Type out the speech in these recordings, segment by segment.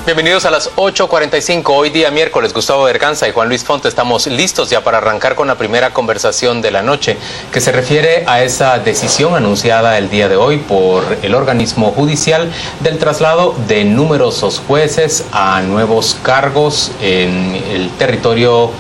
Bienvenidos a las 8:45, hoy día miércoles. Gustavo Berganza y Juan Luis Fonte estamos listos ya para arrancar con la primera conversación de la noche, que se refiere a esa decisión anunciada el día de hoy por el organismo judicial del traslado de numerosos jueces a nuevos cargos en el territorio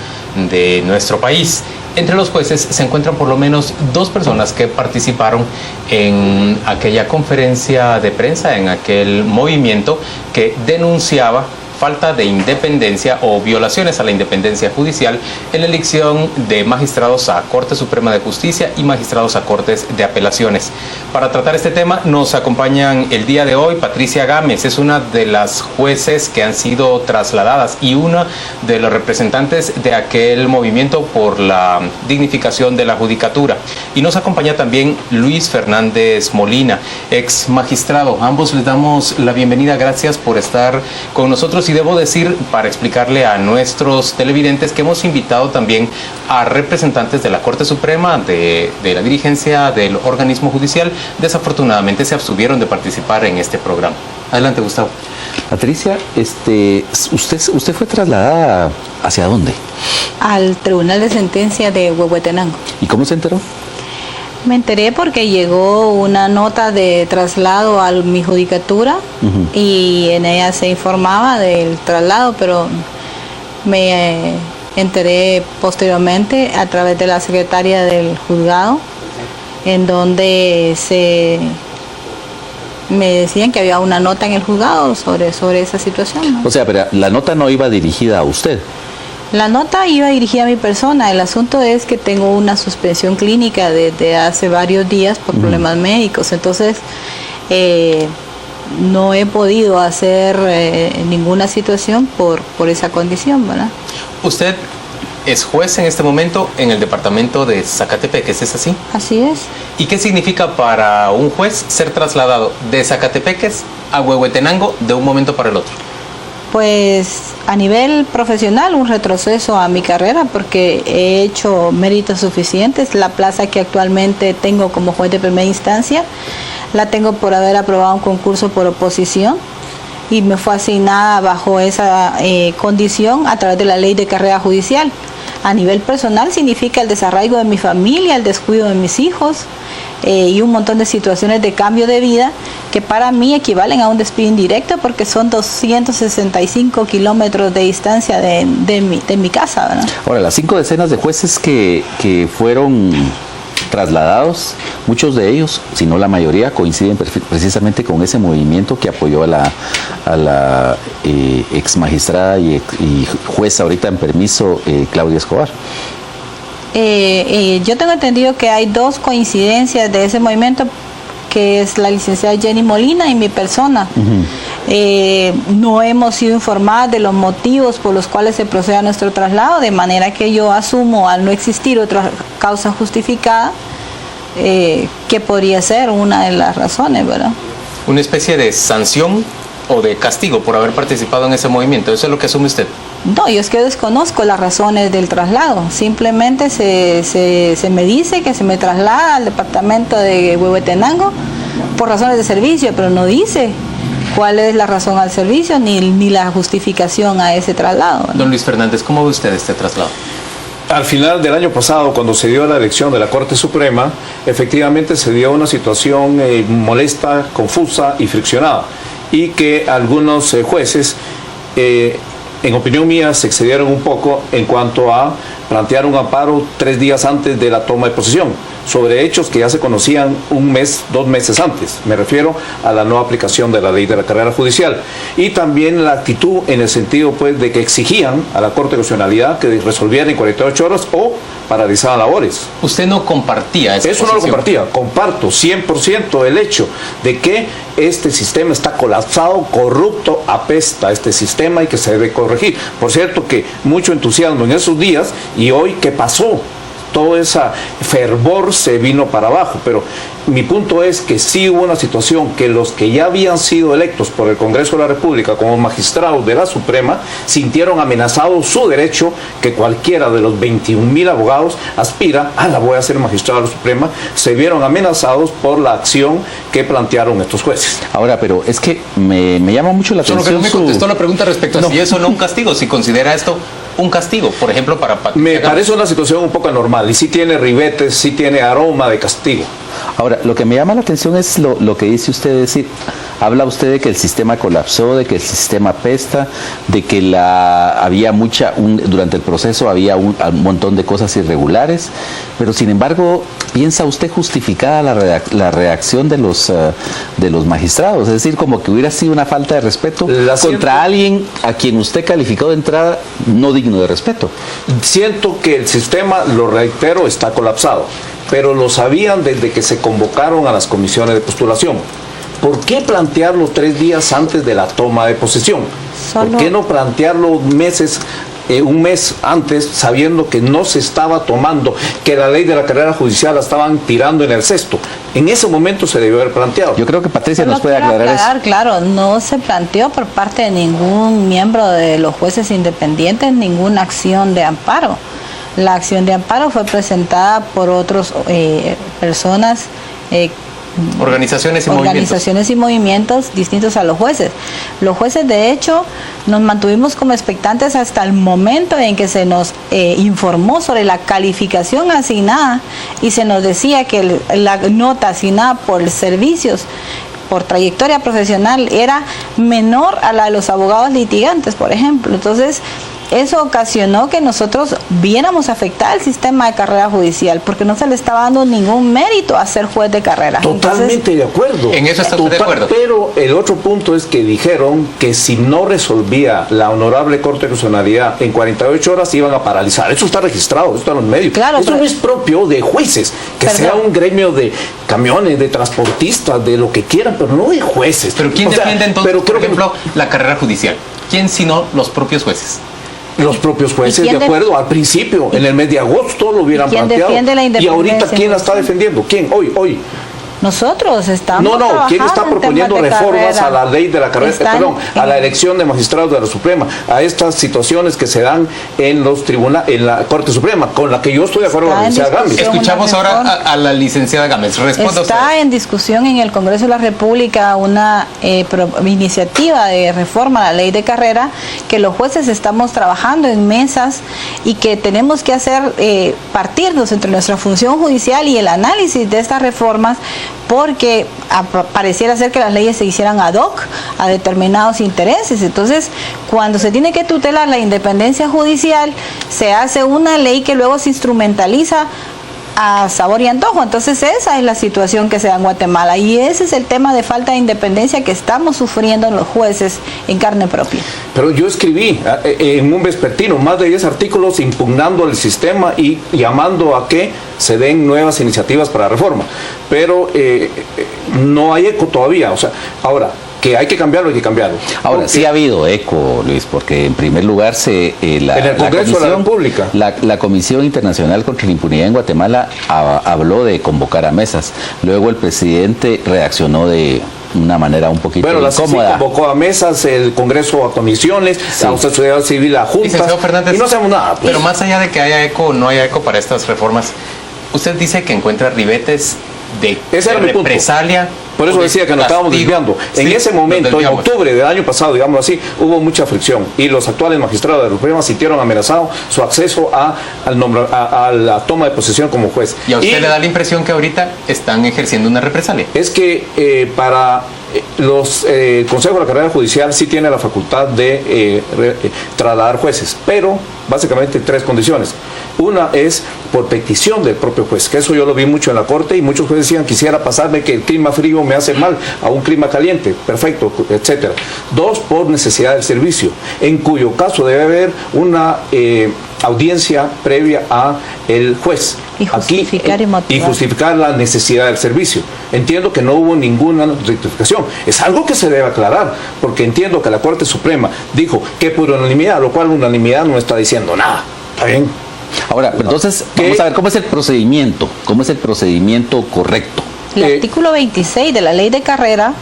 de nuestro país. Entre los jueces se encuentran por lo menos 2 personas que participaron en aquella conferencia de prensa, en aquel movimiento que denunciaba falta de independencia o violaciones a la independencia judicial en la elección de magistrados a Corte Suprema de Justicia y magistrados a Cortes de Apelaciones. Para tratar este tema nos acompañan el día de hoy Patricia Gámez, es una de las jueces que han sido trasladadas y una de los representantes de aquel movimiento por la dignificación de la judicatura. Y nos acompaña también Luis Fernández Molina, ex magistrado. Ambos les damos la bienvenida, gracias por estar con nosotros. Y debo decir, para explicarle a nuestros televidentes, que hemos invitado también a representantes de la Corte Suprema, de la dirigencia del organismo judicial. Desafortunadamente se abstuvieron de participar en este programa. Adelante, Gustavo. Patricia, usted fue trasladada ¿hacia dónde? Al Tribunal de Sentencia de Huehuetenango. ¿Y cómo se enteró? Me enteré porque llegó una nota de traslado a mi judicatura y en ella se informaba del traslado, pero me enteré posteriormente a través de la secretaria del juzgado, en donde me decían que había una nota en el juzgado sobre esa situación, ¿no? O sea, pero la nota no iba dirigida a usted. La nota iba dirigida a mi persona. El asunto es que tengo una suspensión clínica desde hace varios días por problemas médicos. Entonces, no he podido hacer ninguna situación por esa condición, ¿verdad? Usted es juez en este momento en el departamento de Zacatepeques, ¿es así? Así es. ¿Y qué significa para un juez ser trasladado de Zacatepeques a Huehuetenango de un momento para el otro? Pues a nivel profesional un retroceso a mi carrera porque he hecho méritos suficientes. La plaza que actualmente tengo como juez de primera instancia la tengo por haber aprobado un concurso por oposición y me fue asignada bajo esa condición a través de la ley de carrera judicial. A nivel personal significa el desarraigo de mi familia, el descuido de mis hijos y un montón de situaciones de cambio de vida que para mí equivalen a un despido indirecto porque son 265 kilómetros de distancia de mi casa, ¿verdad? Ahora, las 5 decenas de jueces que fueron trasladados, muchos de ellos, si no la mayoría, coinciden precisamente con ese movimiento que apoyó a la ex magistrada y jueza ahorita en permiso, Claudia Escobar. Yo tengo entendido que hay 2 coincidencias de ese movimiento, que es la licenciada Jenny Molina y mi persona. No hemos sido informadas de los motivos por los cuales se procede a nuestro traslado, de manera que yo asumo, al no existir otra causa justificada, que podría ser una de las razones, ¿verdad? Una especie de sanción o de castigo por haber participado en ese movimiento, ¿eso es lo que asume usted? No, yo es que desconozco las razones del traslado. Simplemente se me dice que se me traslada al departamento de Huehuetenango por razones de servicio, pero no dice cuál es la razón al servicio ni la justificación a ese traslado, ¿no? Don Luis Fernández, ¿cómo ve usted este traslado? Al final del año pasado, cuando se dio la elección de la Corte Suprema, efectivamente se dio una situación molesta, confusa y friccionada, y que algunos jueces, en opinión mía, se excedieron un poco en cuanto a plantear un amparo 3 días antes de la toma de posesión, sobre hechos que ya se conocían 1 mes, 2 meses antes. Me refiero a la no aplicación de la ley de la carrera judicial. Y también la actitud en el sentido pues de que exigían a la Corte de Constitucionalidad que resolviera en 48 horas o paralizaban labores. ¿Usted no compartía esa posición? Eso no lo compartía. Comparto 100% el hecho de que este sistema está colapsado, corrupto, apesta este sistema y que se debe corregir. Por cierto que mucho entusiasmo en esos días y hoy, ¿qué pasó? Todo ese fervor se vino para abajo, pero mi punto es que sí hubo una situación que los que ya habían sido electos por el Congreso de la República como magistrados de la Suprema sintieron amenazado su derecho, que cualquiera de los 21,000 abogados aspira a la voy a ser magistrado de la Suprema, se vieron amenazados por la acción que plantearon estos jueces. Ahora, pero es que me llama mucho la atención. Solo que no me contestó la pregunta respecto a si eso no un castigo, si considera esto un castigo, por ejemplo, para Patricia Me Gámez. parece una situación un poco anormal y sí tiene ribetes, sí tiene aroma de castigo. Ahora, lo que me llama la atención es lo que dice usted, decir, habla usted de que el sistema colapsó, de que el sistema apesta, de que durante el proceso había un montón de cosas irregulares, pero sin embargo, ¿piensa usted justificada la reacción de los magistrados? Es decir, como que hubiera sido una falta de respeto contra alguien a quien usted calificó de entrada no digno de respeto. Siento que el sistema, lo reitero, está colapsado, pero lo sabían desde que se convocaron a las comisiones de postulación. ¿Por qué plantearlo 3 días antes de la toma de posesión? ¿Por qué no plantearlo un mes antes, sabiendo que no se estaba tomando, que la ley de la carrera judicial la estaban tirando en el cesto? En ese momento se debió haber planteado. Yo creo que Patricia nos puede quiero aclarar eso. Claro, no se planteó por parte de ningún miembro de los jueces independientes ninguna acción de amparo. La acción de amparo fue presentada por otras personas, Organizaciones y movimientos distintos a los jueces. Los jueces, de hecho, nos mantuvimos como expectantes hasta el momento en que se nos informó sobre la calificación asignada y se nos decía que la nota asignada por servicios, por trayectoria profesional, era menor a la de los abogados litigantes, por ejemplo. Entonces, eso ocasionó que nosotros viéramos afectar el sistema de carrera judicial, porque no se le estaba dando ningún mérito a ser juez de carrera. Totalmente. Entonces, de acuerdo. En eso está de acuerdo. Pero el otro punto es que dijeron que si no resolvía la Honorable Corte de Constitucionalidad en 48 horas iban a paralizar. Eso está registrado, eso está en los medios. Claro, eso no es propio de jueces, que sea un gremio de camiones, de transportistas, de lo que quieran, pero no de jueces. Pero ¿quién defiende entonces, por ejemplo, la carrera judicial? ¿Quién sino los propios jueces? Los propios jueces, de acuerdo, al principio, en el mes de agosto lo hubieran planteado. Y ahorita, ¿quién la está defendiendo? ¿Quién? Hoy. Nosotros estamos ¿quién está proponiendo reformas a la ley de la carrera, a la elección de magistrados de la Suprema, a estas situaciones que se dan en los tribunales, en la Corte Suprema, con la que yo estoy de acuerdo con la licenciada Gámez? Escuchamos ahora a la licenciada Gámez. Está en discusión en el Congreso de la República una iniciativa de reforma a la ley de carrera, que los jueces estamos trabajando en mesas y que tenemos que hacer partirnos entre nuestra función judicial y el análisis de estas reformas, porque pareciera ser que las leyes se hicieran ad hoc a determinados intereses. Entonces, cuando se tiene que tutelar la independencia judicial, se hace una ley que luego se instrumentaliza a sabor y antojo. Entonces esa es la situación que se da en Guatemala y ese es el tema de falta de independencia que estamos sufriendo los jueces en carne propia. Pero yo escribí en un vespertino más de 10 artículos impugnando el sistema y llamando a que se den nuevas iniciativas para reforma, pero no hay eco todavía. O sea, ahora que hay que cambiarlo, hay que cambiarlo. Ahora, sí ha habido eco, Luis, porque en primer lugar en el Congreso de la República, la Comisión Internacional contra la Impunidad en Guatemala habló de convocar a mesas. Luego el presidente reaccionó de una manera un poquito incómoda. Bueno, la convocó a mesas, el Congreso a comisiones, sí, la sociedad civil a juntas, y no hacemos nada. Pero más allá de que haya eco o no haya eco para estas reformas, usted dice que encuentra ribetes de represalia. Por eso decía que nos estábamos desviando. En ese momento, en octubre del año pasado, digamos así, hubo mucha fricción y los actuales magistrados de la Suprema sintieron amenazado su acceso a la toma de posesión como juez. ¿Y a usted le da la impresión que ahorita están ejerciendo una represalia? Es que para los consejos de la carrera judicial sí tiene la facultad de trasladar jueces, pero básicamente 3 condiciones. Una es por petición del propio juez, que eso yo lo vi mucho en la corte y muchos jueces decían, quisiera pasarme que el clima frío me hace mal a un clima caliente, perfecto, etcétera. 2, por necesidad del servicio, en cuyo caso debe haber una audiencia previa a el juez. Y justificar y justificar la necesidad del servicio. Entiendo que no hubo ninguna rectificación. Es algo que se debe aclarar, porque entiendo que la Corte Suprema dijo que por unanimidad, lo cual unanimidad no está diciendo nada. ¿Está bien? Ahora, entonces, vamos a ver cómo es el procedimiento correcto. El artículo 26 de la ley de carrera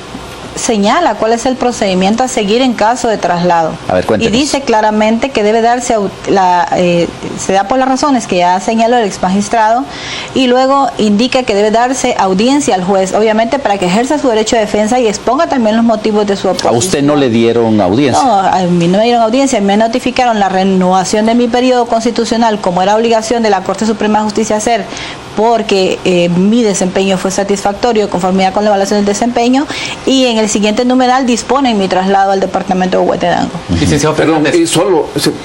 señala cuál es el procedimiento a seguir en caso de traslado. A ver, cuéntenos. Y dice claramente que debe darse, se da por las razones que ya señaló el ex magistrado, y luego indica que debe darse audiencia al juez, obviamente para que ejerza su derecho de defensa y exponga también los motivos de su oposición. ¿A usted no le dieron audiencia? No, a mí no me dieron audiencia, me notificaron la renovación de mi periodo constitucional, como era obligación de la Corte Suprema de Justicia hacer, porque mi desempeño fue satisfactorio, conformidad con la evaluación del desempeño, y en el siguiente numeral disponen mi traslado al departamento de Huehuetenango. Licenciado Fernández,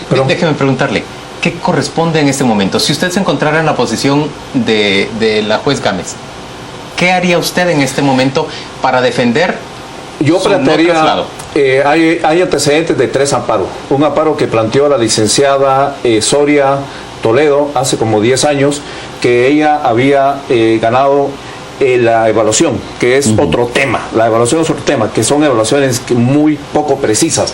perdón. déjeme preguntarle, ¿qué corresponde en este momento? Si usted se encontrara en la posición de la juez Gámez, ¿qué haría usted en este momento para defender Yo su no plantearía, traslado? hay antecedentes de 3 amparos. Un amparo que planteó la licenciada Soria Toledo hace como 10 años, que ella había ganado la evaluación, que es otro tema. La evaluación es otro tema, que son evaluaciones muy poco precisas.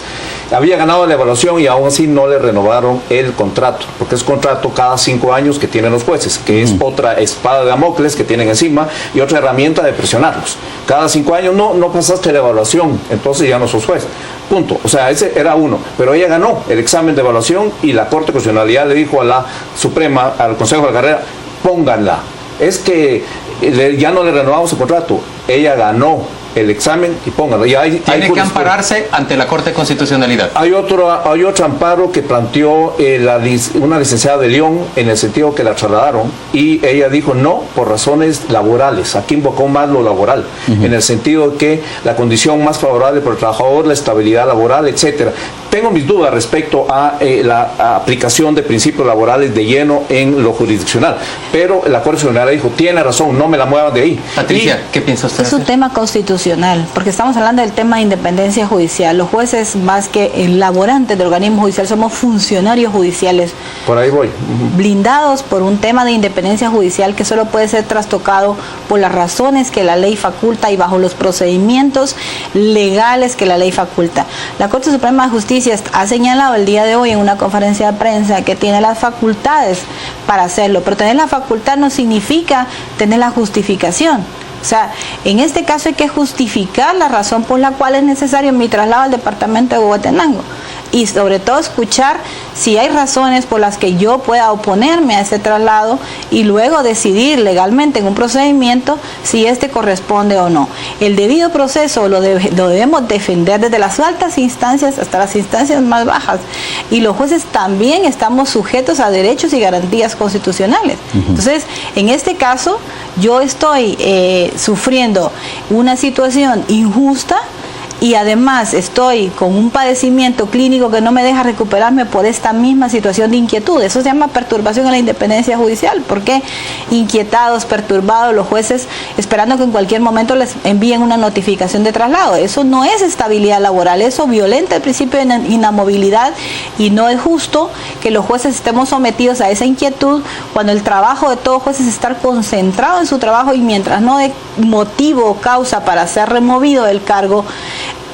Había ganado la evaluación y aún así no le renovaron el contrato, porque es contrato cada 5 años que tienen los jueces, que es otra espada de Damocles que tienen encima y otra herramienta de presionarlos. Cada 5 años no pasaste la evaluación, entonces ya no sos juez. Punto. O sea, ese era uno. Pero ella ganó el examen de evaluación y la Corte Constitucional le dijo a la Suprema, al Consejo de la Carrera, pónganla. Es que ya no le renovamos el contrato. Ella ganó el examen y pónganlo. Tiene que ampararse ante la Corte de Constitucionalidad. Hay otro amparo que planteó una licenciada de León, en el sentido que la trasladaron, y ella dijo no por razones laborales. Aquí invocó más lo laboral, en el sentido de que la condición más favorable para el trabajador, la estabilidad laboral, etcétera. Tengo mis dudas respecto a la aplicación de principios laborales de lleno en lo jurisdiccional, pero la Corte Constitucional dijo, tiene razón, no me la muevan de ahí. Patricia, ¿qué piensa usted? Es un tema constitucional, porque estamos hablando del tema de independencia judicial. Los jueces, más que laborantes del organismo judicial, somos funcionarios judiciales. Por ahí voy. Blindados por un tema de independencia judicial que solo puede ser trastocado por las razones que la ley faculta y bajo los procedimientos legales que la ley faculta. La Corte Suprema de Justicia ha señalado el día de hoy en una conferencia de prensa que tiene las facultades para hacerlo, pero tener la facultad no significa tener la justificación. O sea, en este caso hay que justificar la razón por la cual es necesario mi traslado al departamento de Huehuetenango. Y sobre todo escuchar si hay razones por las que yo pueda oponerme a ese traslado y luego decidir legalmente en un procedimiento si este corresponde o no. El debido proceso lo debemos defender desde las altas instancias hasta las instancias más bajas. Y los jueces también estamos sujetos a derechos y garantías constitucionales. Entonces, en este caso, yo estoy sufriendo una situación injusta, y además estoy con un padecimiento clínico que no me deja recuperarme por esta misma situación de inquietud. Eso se llama perturbación en la independencia judicial, porque inquietados, perturbados los jueces esperando que en cualquier momento les envíen una notificación de traslado. Eso no es estabilidad laboral, eso violenta el principio de inamovilidad y no es justo que los jueces estemos sometidos a esa inquietud cuando el trabajo de todos jueces es estar concentrado en su trabajo y mientras no dé motivo o causa para ser removido del cargo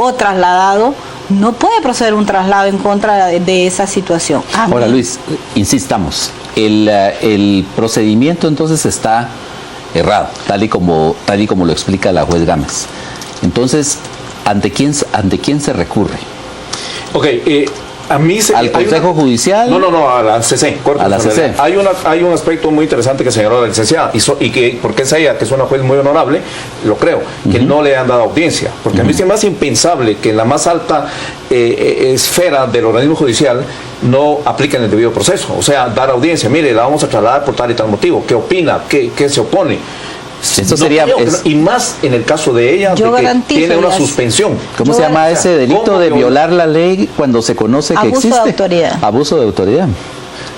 o trasladado, no puede proceder un traslado en contra de esa situación. Ahora, Luis, insistamos, el procedimiento entonces está errado, tal y como lo explica la juez Gámez. Entonces, ¿ante quién se recurre? Ok, a mí ¿Al Consejo Judicial? No, a la CC. A la CC. Hay un aspecto muy interesante que señaló la licenciada, y que, porque es ella, que es una juez muy honorable, lo creo, que no le han dado audiencia. Porque a mí se me hace impensable que en la más alta esfera del organismo judicial no apliquen el debido proceso. O sea, dar audiencia, mire, la vamos a trasladar por tal y tal motivo. ¿Qué opina? ¿Qué se opone? Eso sería, y más en el caso de ella, de que tiene una suspensión. ¿Cómo se llama ese delito de violar la ley cuando se conoce que existe? Abuso de autoridad. Abuso de autoridad.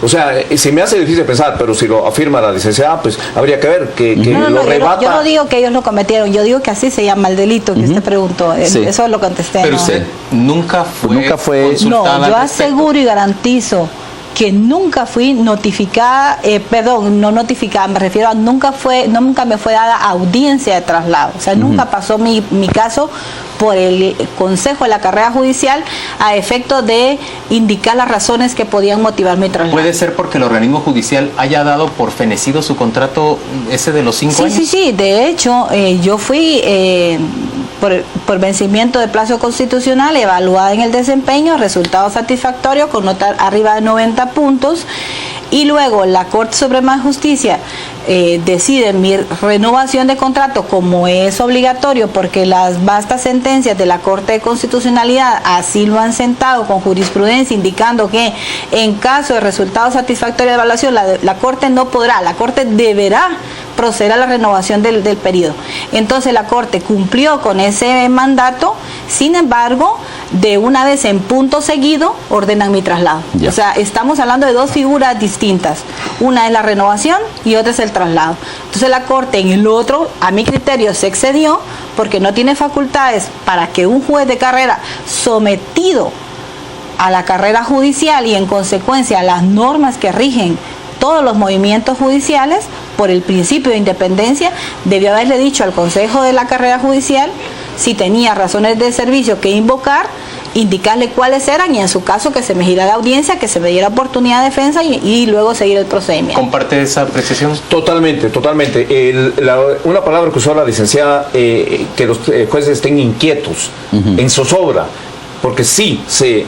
O sea, se me hace difícil pensar, pero si lo afirma la licenciada, pues habría que ver que lo rebata. Yo no digo que ellos lo cometieron, yo digo que así se llama el delito que usted preguntó. Sí. Eso lo contesté. Pero usted nunca fue consultada. No, yo aseguro y garantizo que nunca fui notificada, no notificada, me refiero a nunca me fue dada audiencia de traslado, o sea, nunca pasó mi caso por el Consejo de la Carrera Judicial a efecto de indicar las razones que podían motivar mi traslado. ¿Puede ser porque el organismo judicial haya dado por fenecido su contrato ese de los 5 años? Sí, de hecho, yo fui por vencimiento de plazo constitucional, evaluada en el desempeño, resultado satisfactorio con nota arriba de 90 puntos, y luego la Corte Suprema de Justicia decide mi renovación de contrato, como es obligatorio porque las vastas sentencias de la Corte de Constitucionalidad así lo han sentado con jurisprudencia, indicando que en caso de resultado satisfactorio de evaluación la Corte no podrá, la Corte deberá proceder a la renovación del periodo. Entonces la Corte cumplió con ese mandato, sin embargo, de una vez en punto seguido ordenan mi traslado. Ya. O sea, estamos hablando de dos figuras distintas. Una es la renovación y otra es el traslado. Entonces la Corte en el otro, a mi criterio, se excedió porque no tiene facultades para que un juez de carrera sometido a la carrera judicial y en consecuencia a las normas que rigen todos los movimientos judiciales, por el principio de independencia, debió haberle dicho al Consejo de la Carrera Judicial si tenía razones de servicio que invocar, indicarle cuáles eran y en su caso que se me girara audiencia, que se me diera oportunidad de defensa y luego seguir el procedimiento. ¿Comparte esa apreciación? Totalmente. Una palabra que usó la licenciada, que los jueces estén inquietos, en zozobra, porque sí se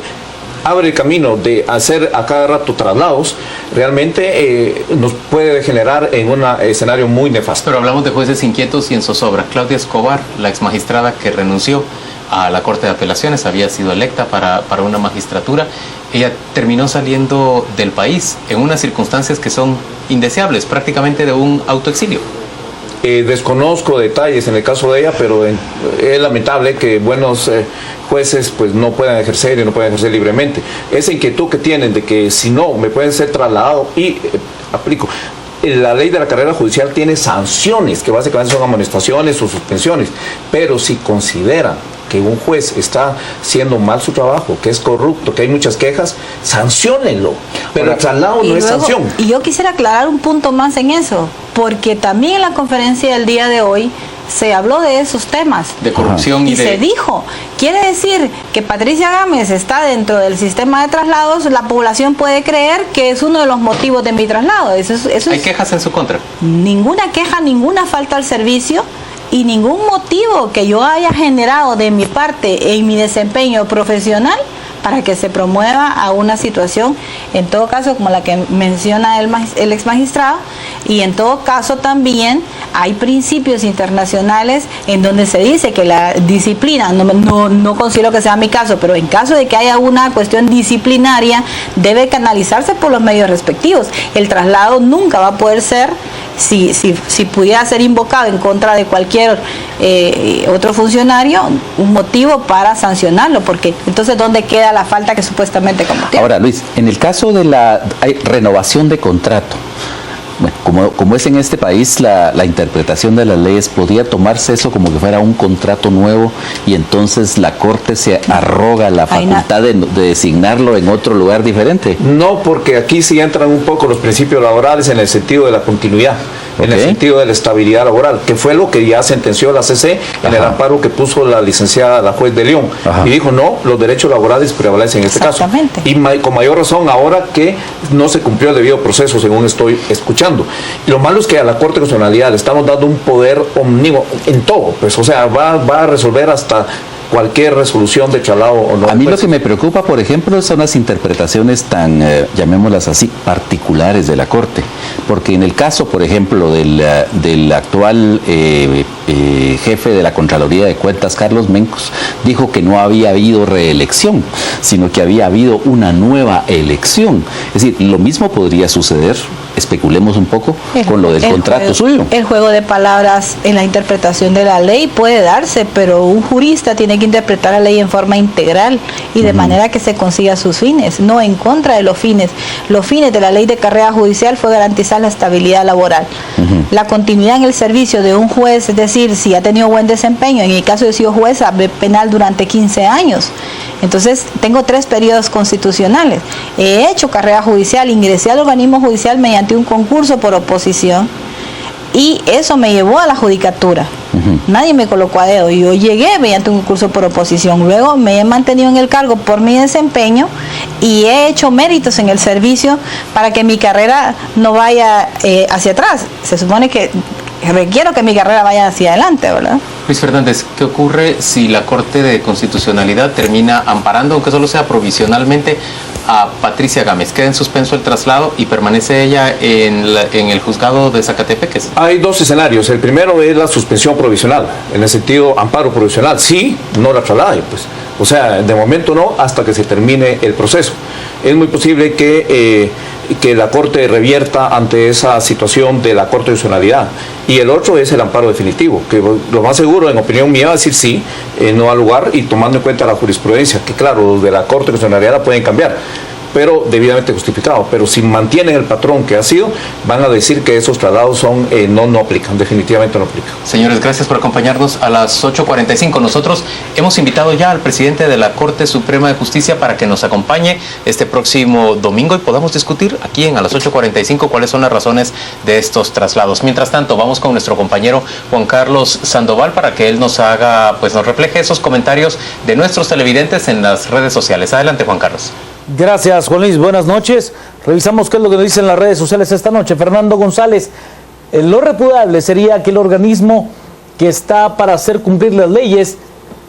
abre el camino de hacer a cada rato traslados, realmente nos puede generar en un escenario muy nefasto. Pero hablamos de jueces inquietos y en zozobra. Claudia Escobar, la exmagistrada que renunció a la Corte de Apelaciones, había sido electa para una magistratura. Ella terminó saliendo del país en unas circunstancias que son indeseables, prácticamente de un autoexilio. Desconozco detalles en el caso de ella, pero es lamentable que buenos jueces pues no puedan ejercer y no puedan ejercer libremente. Esa inquietud que tienen de que si no me pueden ser trasladados y aplico. La ley de la carrera judicial tiene sanciones que básicamente son amonestaciones o suspensiones, pero si consideran que un juez está haciendo mal su trabajo, que es corrupto, que hay muchas quejas, sanciónenlo. Pero el traslado no es sanción. Y yo quisiera aclarar un punto más en eso, porque también en la conferencia del día de hoy se habló de esos temas. De corrupción y se dijo, quiere decir que Patricia Gámez está dentro del sistema de traslados, la población puede creer que es uno de los motivos de mi traslado. ¿Hay quejas en su contra? Ninguna queja, ninguna falta al servicio y ningún motivo que yo haya generado de mi parte en mi desempeño profesional para que se promueva a una situación, en todo caso como la que menciona el ex magistrado, y en todo caso también hay principios internacionales en donde se dice que la disciplina, no considero que sea mi caso, pero en caso de que haya una cuestión disciplinaria, debe canalizarse por los medios respectivos. El traslado nunca va a poder ser, si pudiera ser invocado en contra de cualquier otro funcionario, un motivo para sancionarlo, porque entonces ¿dónde queda la falta que supuestamente cometió? Ahora, Luis, en el caso de la renovación de contrato, bueno, como es en este país la interpretación de las leyes, ¿podría tomarse eso como que fuera un contrato nuevo y entonces la Corte se arroga la facultad de designarlo en otro lugar diferente? No, porque aquí sí entran un poco los principios laborales en el sentido de la continuidad, en el sentido de la estabilidad laboral, que fue lo que ya sentenció la CC en el amparo que puso la licenciada, la juez de León, y dijo no, los derechos laborales prevalecen en este caso. Y con mayor razón ahora que no se cumplió el debido proceso, según estoy escuchando. Y lo malo es que a la Corte de Constitucionalidad le estamos dando un poder omnímodo en todo, pues, o sea, va a resolver hasta cualquier resolución de traslado o no. A mí lo que me preocupa, por ejemplo, son las interpretaciones tan, llamémoslas así, particulares de la Corte. Porque en el caso, por ejemplo, del actual jefe de la Contraloría de Cuentas, Carlos Mencos, dijo que no había habido reelección, sino que había habido una nueva elección. Es decir, lo mismo podría suceder, especulemos un poco, con lo del contrato suyo. El juego de palabras en la interpretación de la ley puede darse, pero un jurista tiene que interpretar la ley en forma integral y de manera que se consiga sus fines, no en contra de los fines. Los fines de la ley de carrera judicial fue garantizar la estabilidad laboral, la continuidad en el servicio de un juez de decir si ha tenido buen desempeño. En el caso de he sido jueza penal durante 15 años. Entonces, tengo 3 periodos constitucionales. He hecho carrera judicial, ingresé al organismo judicial mediante un concurso por oposición y eso me llevó a la judicatura. Nadie me colocó a dedo. Yo llegué mediante un concurso por oposición. Luego me he mantenido en el cargo por mi desempeño y he hecho méritos en el servicio para que mi carrera no vaya hacia atrás. Se supone que requiero que mi carrera vaya hacia adelante, ¿verdad? Luis Fernández, ¿qué ocurre si la Corte de Constitucionalidad termina amparando, aunque solo sea provisionalmente, a Patricia Gámez? ¿Queda en suspenso el traslado y permanece ella en el juzgado de Zacatepeques? Hay 2 escenarios. El primero es la suspensión provisional, en el sentido amparo provisional. Sí, no la traslade, pues. O sea, de momento no, hasta que se termine el proceso. Es muy posible que la Corte revierta ante esa situación de la Corte de Constitucionalidad. Y el otro es el amparo definitivo, que lo más seguro, en opinión mía, va a decir sí, no al lugar, y tomando en cuenta la jurisprudencia, que claro, los de la Corte de Constitucionalidad la pueden cambiar, pero debidamente justificado. Pero si mantienen el patrón que ha sido, van a decir que esos traslados son no aplican, definitivamente no aplican. Señores, gracias por acompañarnos a las 8:45. Nosotros hemos invitado ya al presidente de la Corte Suprema de Justicia para que nos acompañe este próximo domingo y podamos discutir aquí a las 8:45 cuáles son las razones de estos traslados. Mientras tanto, vamos con nuestro compañero Juan Carlos Sandoval para que él nos haga, pues nos refleje esos comentarios de nuestros televidentes en las redes sociales. Adelante, Juan Carlos. Gracias, Juan Luis. Buenas noches. Revisamos qué es lo que nos dicen las redes sociales esta noche. Fernando González, lo repudiable sería que el organismo que está para hacer cumplir las leyes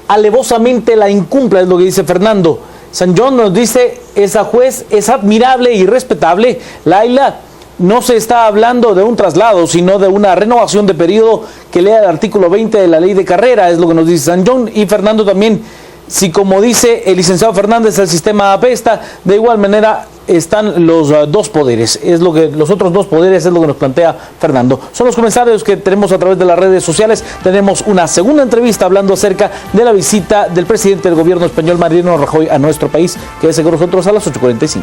alevosamente la incumpla, es lo que dice Fernando. San John nos dice, esa juez es admirable y respetable. Laila, no se está hablando de un traslado, sino de una renovación de periodo que lea el artículo 20 de la ley de carrera, es lo que nos dice San John. Y Fernando también, si como dice el licenciado Fernández, el sistema apesta, de igual manera están los 2 poderes, los otros 2 poderes es lo que nos plantea Fernando. Son los comentarios que tenemos a través de las redes sociales. Tenemos una segunda entrevista hablando acerca de la visita del presidente del gobierno español, Mariano Rajoy, a nuestro país. Quédese con nosotros a las 8:45.